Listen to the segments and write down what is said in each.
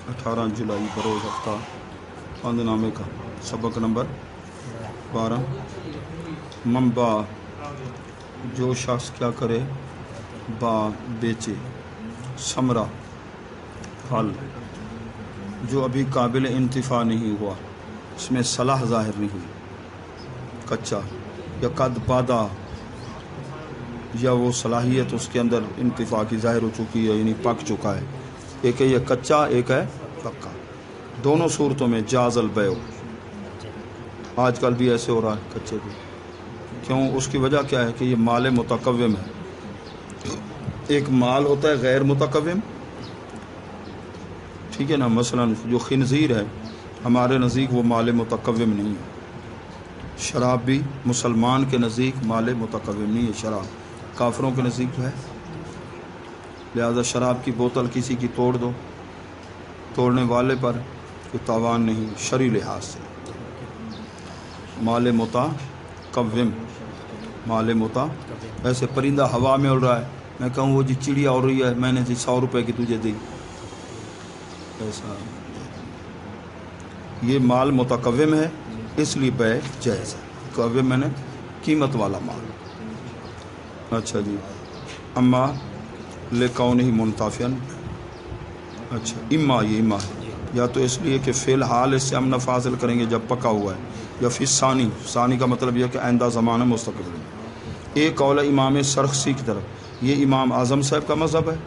18 जुलाई बरोज़ हफ्ता बंद नामे का सबक नंबर 12। मंबा जो शख्स क्या करे, बा बेचे, समरा फल जो अभी काबिल इंतिफा नहीं हुआ, उसमें सलाह ज़ाहिर नहीं हुई, कच्चा, या कद पादा या वो सलाहियत उसके अंदर इंतिफा की ज़ाहिर हो चुकी है, यानी पक चुका है। एक है ये कच्चा, एक है पक्का। दोनों सूरतों में जाज़ल बैव। आजकल भी ऐसे हो रहा है कच्चे को। क्यों? उसकी वजह क्या है कि ये माल मुतकव्विम है। एक माल होता है गैर मुतकव्विम, ठीक है ना। मसलन जो खिनज़ीर है हमारे नज़दीक वो माल मुतकव्विम नहीं है। शराब भी मुसलमान के नज़दीक माल मुतकव्विम नहीं है, शराब काफिरों के नज़दीक है। लिहाजा शराब की बोतल किसी की तोड़ दो, तोड़ने वाले पर कोई तावान नहीं शरई लिहाज से। माल मुतकव्विम, माल मुता, ऐसे परिंदा हवा में उड़ रहा है, मैं कहूँ वो जी चिड़िया उड़ रही है, मैंने जी 100 रुपये की तुझे दी, ऐसा। ये माल मुतकव्विम है, इसलिए बै जायज़ है। कव्विम मैंने कीमत वाला माल। अच्छा जी। अम्मा ले कौन ही मुनताफियन, अच्छा इम्मा, ये इम्मा है या तो इसलिए कि फ़िलहाल इससे हम नफ़ा हासिल करेंगे जब पका हुआ है, या फिर सानी, सानी का मतलब यह कि आइंदा ज़माना मुस्तक़बिल में। एक कौल है इमाम सरखसी की तरफ, ये इमाम आज़म साहब का मज़हब है।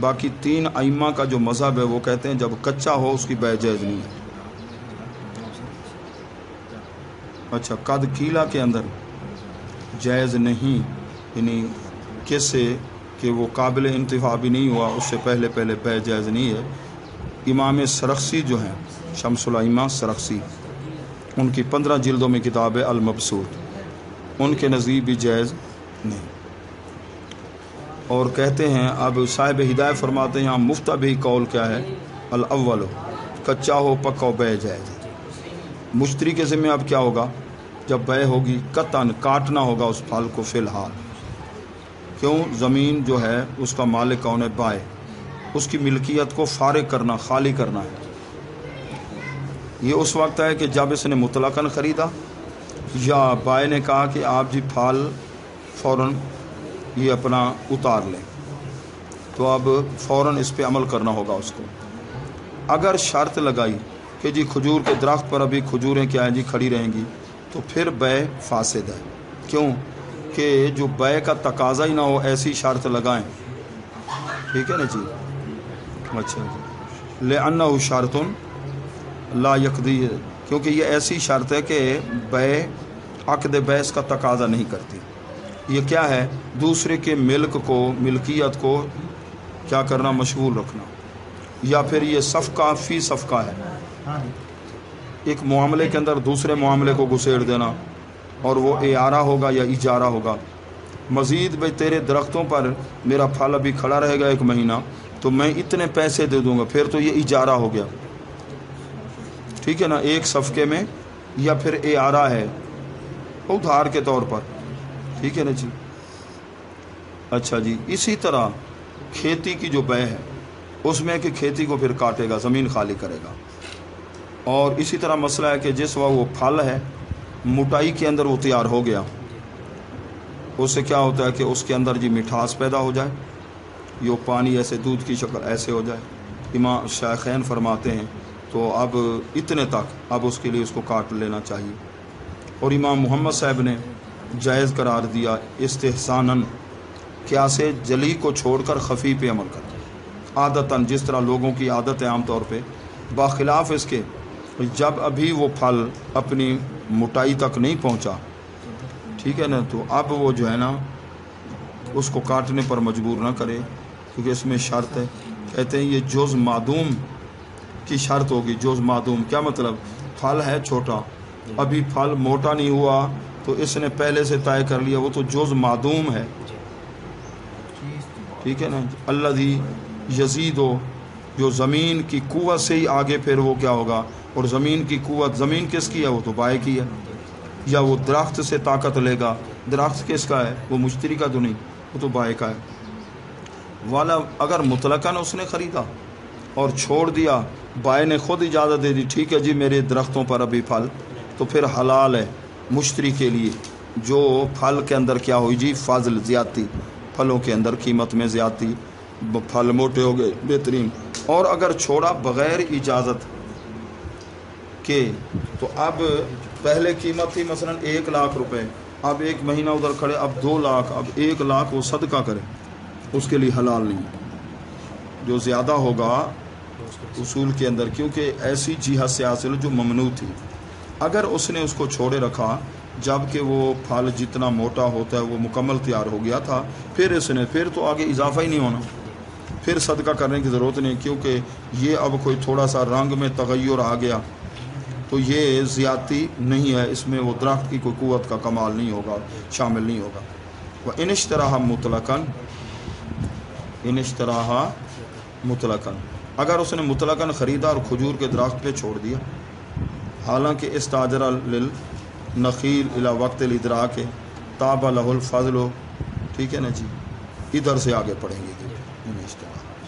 बाकी 3 अइम्मा का जो मज़हब है वो कहते हैं जब कच्चा हो उसकी बै जायज़ नहीं है। अच्छा, कद कीला के अंदर जायज़ नहीं, यानी कैसे कि वो काबिल इंतिफा भी नहीं हुआ, उससे पहले पहले बै जायज़ नहीं है। इमाम सरखसी जो हैं, शमसुल अइम्मा सरखसी, उनकी 15 जिल्दों में किताब है अल-मबसूत, उनके नज़दीक भी जायज़ नहीं। और कहते हैं, अब साहिब हिदायत फरमाते हैं यहाँ मुफ्ता भी कौल क्या है, अल-अव्वल, कच्चा हो पक्का हो बै जायज़। मुश्तरी के ज़िम्मे अब क्या होगा, जब बै होगी कतन काटना होगा उस फल को फ़िलहाल। क्यों? ज़मीन जो है उसका मालिक कौन है, बाय, उसकी मिल्कियत को फारिग करना, खाली करना है। ये उस वक्त है कि जब इसने मुतलकन ख़रीदा या बाय ने कहा कि आप जी फल फ़ौरन ये अपना उतार लें, तो अब फ़ौरन इस पे अमल करना होगा उसको। अगर शर्त लगाई कि जी खजूर के दरख्त पर अभी खजूरें क्या हैं जी खड़ी रहेंगी, तो फिर बै फासिद है। क्यों? कि जो बै का तकाजा ही ना हो, ऐसी शर्त लगाएं, ठीक है ना जी। अच्छा जी। ले अन्नहु शर्तुन ला यक़दी, क्योंकि ये ऐसी शर्त है कि बै अक़द बैस का तकाजा नहीं करती। ये क्या है, दूसरे के मिल्क को, मिल्कियत को क्या करना, मशगूल रखना, या फिर ये सफ़का फ़ी सफ़का है, एक मामले के अंदर दूसरे मामले को घुसेड़ देना, और वो इयारा होगा या इजारा होगा। मज़ीद भाई तेरे दरख्तों पर मेरा फल अभी खड़ा रहेगा 1 महीना, तो मैं इतने पैसे दे दूंगा, फिर तो ये इजारा हो गया, ठीक है ना, एक सफ़के में, या फिर इयारा है उधार के तौर पर, ठीक है ना जी। अच्छा जी। इसी तरह खेती की जो बै है उसमें कि खेती को फिर काटेगा, ज़मीन खाली करेगा। और इसी तरह मसला है कि जिस वक्त वो फल है मोटाई के अंदर वो तैयार हो गया, उससे क्या होता है कि उसके अंदर जी मिठास पैदा हो जाए, यो पानी ऐसे दूध की शक्ल ऐसे हो जाए। इमाम शायखैन फरमाते हैं तो अब इतने तक अब उसके लिए उसको काट लेना चाहिए। और इमाम मोहम्मद साहब ने जायज़ करार दिया इस्तिहसानन, क्या से जली को छोड़कर खफ़ी पे अमल करना, आदतन, जिस तरह लोगों की आदत है आम तौर पे, बाखिलाफ़ इसके जब अभी वो फल अपनी मोटाई तक नहीं पहुंचा, ठीक है ना, तो अब वो जो है ना उसको काटने पर मजबूर ना करे, क्योंकि इसमें शर्त है। कहते हैं ये जुज़ मादूम की शर्त होगी। जुज़ मादूम क्या मतलब, फल है छोटा, अभी फल मोटा नहीं हुआ, तो इसने पहले से तय कर लिया, वो तो जुज़ मादूम है, ठीक है ना। अल्लज़ी यज़ीदो, जो ज़मीन की कुव्वत से ही आगे फिर वो क्या होगा, और ज़मीन की कुव्वत, ज़मीन किसकी है, वो तो बाय की है। या वो दरख्त से ताकत लेगा, दरख्त किसका है, वो मुश्तरी का तो नहीं, वो तो बाय का है वाला। अगर मुतलकन उसने ख़रीदा और छोड़ दिया بائے نے خود اجازت دے دی ٹھیک ہے جی میرے درختوں پر ابھی پھل، تو پھر حلال ہے مشتری کے لیے جو پھل کے اندر کیا ہوئی جی فاضل زیادتی، پھلوں کے اندر قیمت میں زیادتی، پھل موٹے ہو گئے بہترین، اور اگر چھوڑا بغیر اجازت کے تو اب پہلے قیمت تھی مثلا 1,00,000 روپے، اب ایک مہینہ ادھر کھڑے اب 2 لاکھ، اب 1,00,000 وہ صدقہ کرے، اس کے لیے حلال نہیں، جو زیادہ ہوگا اصول کے اندر کیونکہ ایسی جہت سے حاصل جو ممنوع تھی، اگر اس نے اس کو چھوڑے رکھا جب کہ وہ پھل جتنا موٹا ہوتا ہے وہ مکمل تیار ہو گیا تھا، پھر تو آگے اضافہ ہی نہیں ہونا، پھر صدقہ کرنے کی ضرورت نہیں، کیونکہ یہ اب کوئی تھوڑا سا رنگ میں تغیر آ گیا تو یہ زیادتی نہیں ہے، اس میں وہ درخت کی کوئی قوت کا کمال نہیں ہوگا، شامل نہیں ہوگا۔ وہ ان اشتراہا مطلقاً اگر اس نے مطلقاً خریدا اور کھجور کے درخت پہ چھوڑ دیا، حالانکہ استاجر للنخیل الی وقت الادراک تاب لہ الفضل، ٹھیک ہے نا جی، ادھر سے آگے پڑھیں گے ان اشتراہ